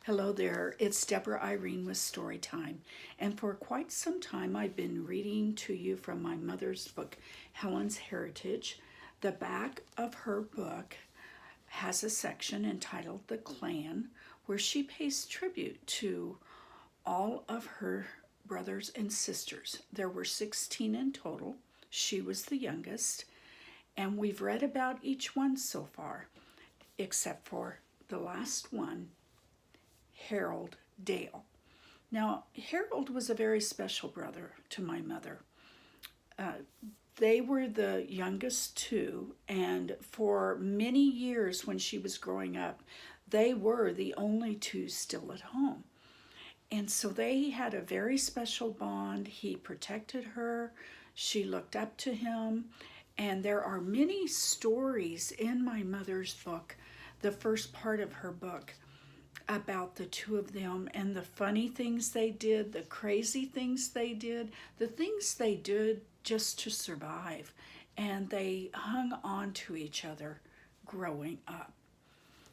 Hello there, it's Deborah Irene with Storytime, and for quite some time I've been reading to you from my mother's book, Helen's Heritage. The back of her book has a section entitled The Clan, where she pays tribute to all of her brothers and sisters. There were 16 in total. She was the youngest, and we've read about each one so far, except for the last one, Harold Dale. Now, Harold was a very special brother to my mother. Uh, they were the youngest two, and for many years when she was growing up, they were the only two still at home. And so they had a very special bond. He protected her, she looked up to him, and there are many stories in my mother's book, the first part of her book, about the two of them and the funny things they did, the crazy things they did, the things they did just to survive. And they hung on to each other growing up.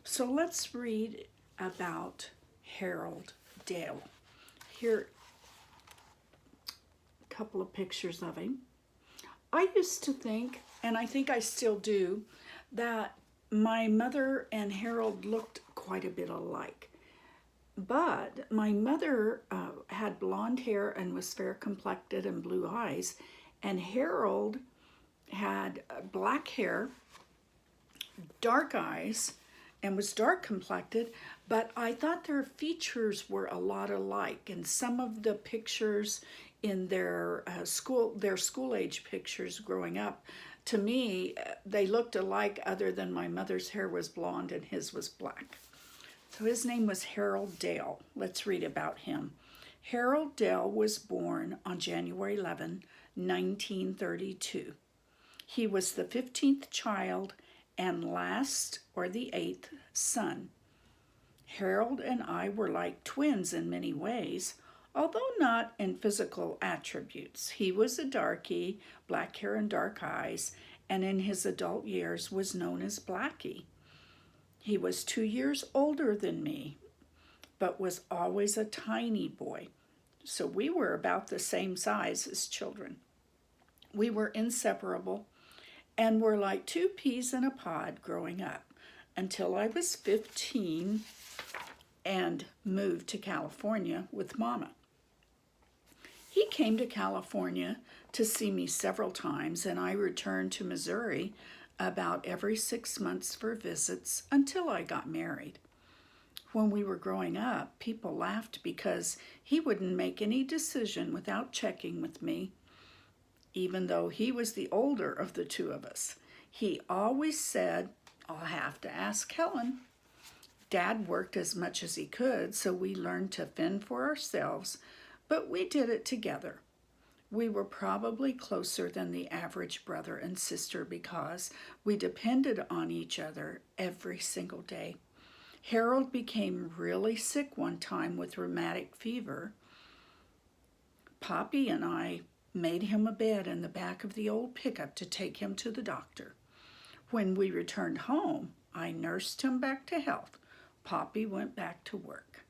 So let's read about Harold Dale. Here, a couple of pictures of him. I used to think, and I think I still do, that my mother and Harold looked quite a bit alike. But my mother had blonde hair and was fair complected and blue eyes, and Harold had black hair, dark eyes, and was dark complected, but I thought their features were a lot alike. And some of the pictures in their school age pictures growing up, to me, they looked alike other than my mother's hair was blonde and his was black. So his name was Harold Dale. Let's read about him. Harold Dale was born on January 11, 1932. He was the 15th child and last, or the 8th, son. Harold and I were like twins in many ways, although not in physical attributes. He was a darky, black hair and dark eyes, and in his adult years was known as Blackie. He was 2 years older than me, but was always a tiny boy. So we were about the same size as children. We were inseparable and were like two peas in a pod growing up until I was 15 and moved to California with Mama. He came to California to see me several times, and I returned to Missouri about every 6 months for visits until I got married. When we were growing up, people laughed because he wouldn't make any decision without checking with me, even though he was the older of the two of us. He always said, "I'll have to ask Helen." Dad worked as much as he could, so we learned to fend for ourselves, but we did it together. We were probably closer than the average brother and sister because we depended on each other every single day. Harold became really sick one time with rheumatic fever. Poppy and I made him a bed in the back of the old pickup to take him to the doctor. When we returned home, I nursed him back to health. Poppy went back to work.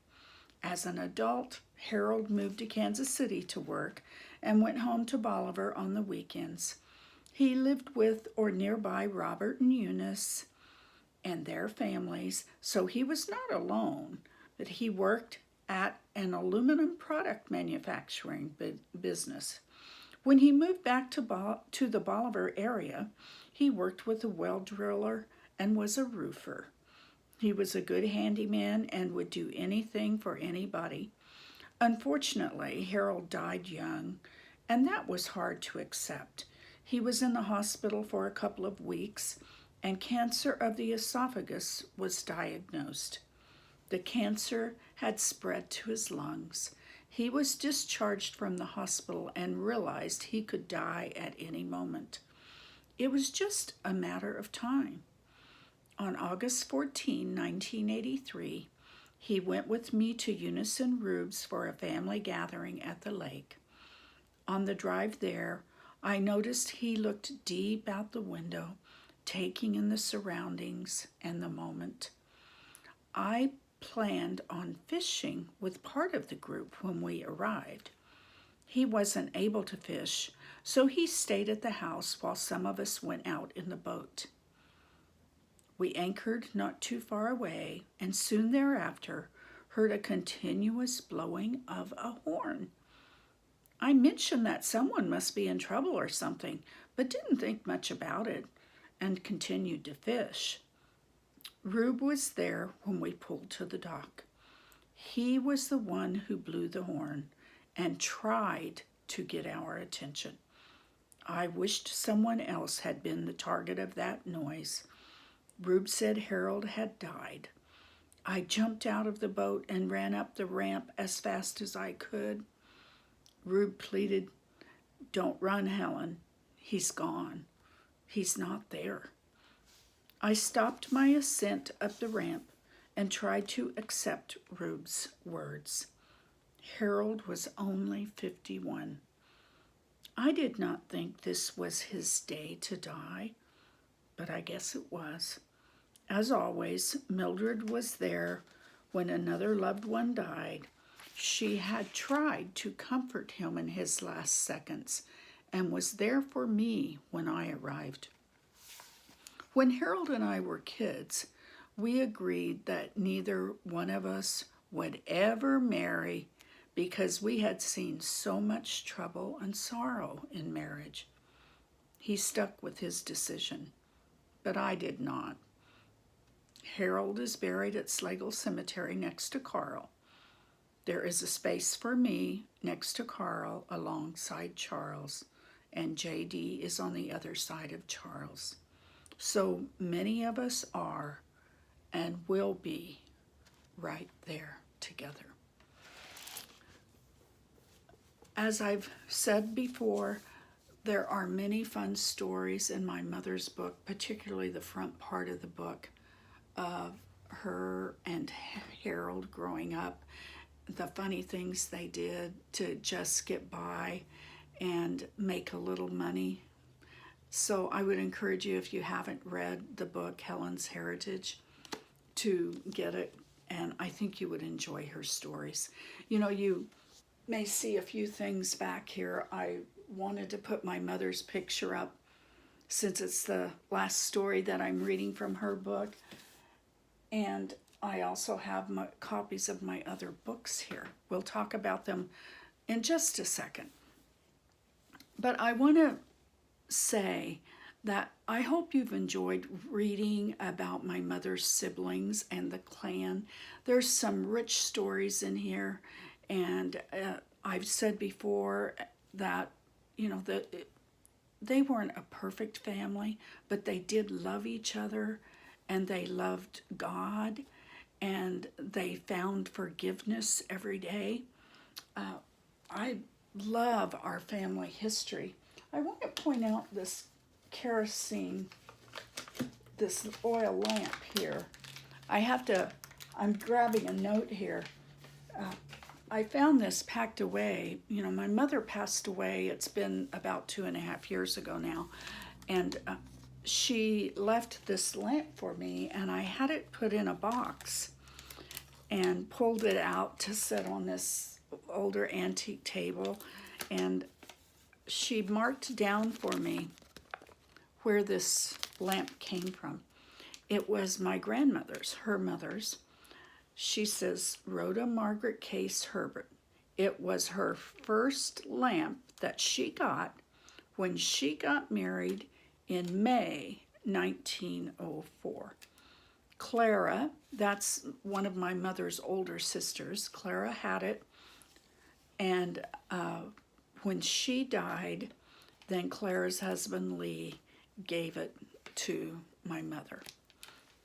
As an adult, Harold moved to Kansas City to work and went home to Bolivar on the weekends. He lived with or nearby Robert and Eunice and their families, so he was not alone, but he worked at an aluminum product manufacturing business. When he moved back to the Bolivar area, he worked with a well driller and was a roofer. He was a good handyman and would do anything for anybody. Unfortunately, Harold died young, and that was hard to accept. He was in the hospital for a couple of weeks, and cancer of the esophagus was diagnosed. The cancer had spread to his lungs. He was discharged from the hospital and realized he could die at any moment. It was just a matter of time. On August 14, 1983, he went with me to Eunice and Rube's for a family gathering at the lake. On the drive there, I noticed he looked deep out the window, taking in the surroundings and the moment. I planned on fishing with part of the group when we arrived. He wasn't able to fish, so he stayed at the house while some of us went out in the boat. We anchored not too far away, and soon thereafter heard a continuous blowing of a horn. I mentioned that someone must be in trouble or something, but didn't think much about it and continued to fish. Rube was there when we pulled to the dock. He was the one who blew the horn and tried to get our attention. I wished someone else had been the target of that noise. Rube said Harold had died. I jumped out of the boat and ran up the ramp as fast as I could. Rube pleaded, "Don't run, Helen. He's gone. He's not there." I stopped my ascent up the ramp and tried to accept Rube's words. Harold was only 51. I did not think this was his day to die, but I guess it was. As always, Mildred was there when another loved one died. She had tried to comfort him in his last seconds and was there for me when I arrived. When Harold and I were kids, we agreed that neither one of us would ever marry because we had seen so much trouble and sorrow in marriage. He stuck with his decision, but I did not. Harold is buried at Slagle Cemetery next to Carl. There is a space for me next to Carl alongside Charles, and JD is on the other side of Charles. So many of us are and will be right there together. As I've said before, there are many fun stories in my mother's book, particularly the front part of the book of her and Harold growing up, the funny things they did to just get by and make a little money. So I would encourage you, if you haven't read the book, Helen's Heritage, to get it, and I think you would enjoy her stories. You know, you may see a few things back here. I wanted to put my mother's picture up since it's the last story that I'm reading from her book. And I also have copies of my other books here. We'll talk about them in just a second. But I want to say that I hope you've enjoyed reading about my mother's siblings and the clan. There's some rich stories in here, and I've said before that, you know, they weren't a perfect family, but they did love each other, and they loved God, and they found forgiveness every day. I love our family history. I want to point out this kerosene, this oil lamp here. I'm grabbing a note here. I found this packed away. You know, my mother passed away. It's been about 2.5 years ago now. And she left this lamp for me, and I had it put in a box and pulled it out to sit on this older antique table. And she marked down for me where this lamp came from. It was my grandmother's, her mother's. She says, Rhoda Margaret Case Herbert. It was her first lamp that she got when she got married in May 1904. Clara, that's one of my mother's older sisters, Clara had it, and when she died, then Clara's husband Lee gave it to my mother.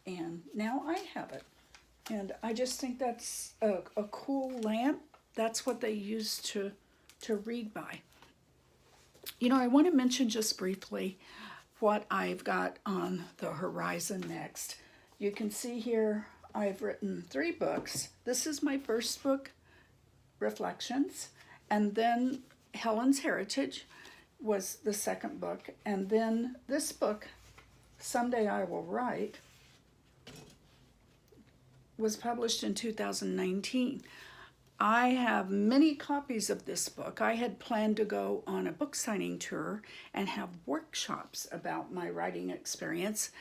And now I have it. And I just think that's a cool lamp. That's what they used to read by. You know, I want to mention just briefly what I've got on the horizon next. You can see here I've written 3 books. This is my first book, Reflections, and then Helen's Heritage was the second book, and then this book, Someday I Will Write, was published in 2019. I have many copies of this book. I had planned to go on a book signing tour and have workshops about my writing experience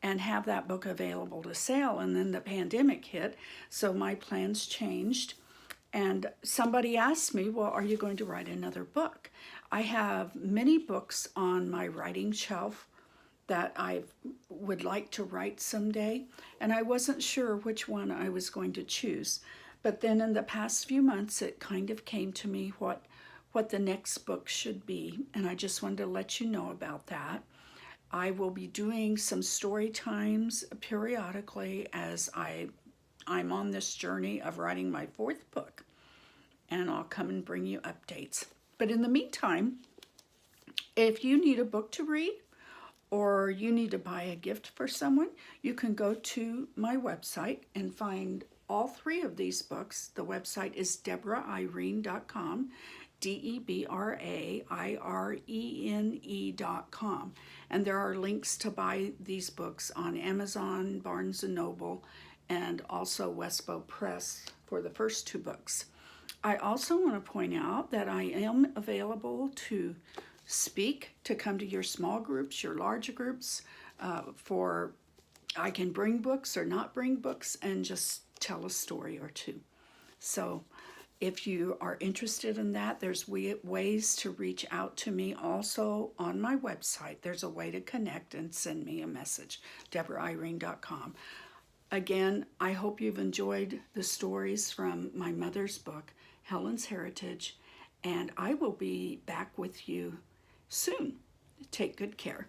and have that book available to sale. And then the pandemic hit, so my plans changed. And somebody asked me, well, are you going to write another book? I have many books on my writing shelf that I would like to write someday, and I wasn't sure which one I was going to choose. But then in the past few months, it kind of came to me what the next book should be, and I just wanted to let you know about that. I will be doing some story times periodically as I'm on this journey of writing my 4th book, and I'll come and bring you updates. But in the meantime, if you need a book to read or you need to buy a gift for someone, you can go to my website and find all 3 of these books. The website is DeborahIrene.com, DeborahIrene.com. And there are links to buy these books on Amazon, Barnes & Noble, and also Westbow Press for the first 2 books. I also want to point out that I am available to speak, to come to your small groups, your larger groups, I can bring books or not bring books and just tell a story or 2. So if you are interested in that, there's ways to reach out to me also on my website. There's a way to connect and send me a message, DeborahIrene.com. Again, I hope you've enjoyed the stories from my mother's book, Helen's Heritage, and I will be back with you soon. Take good care.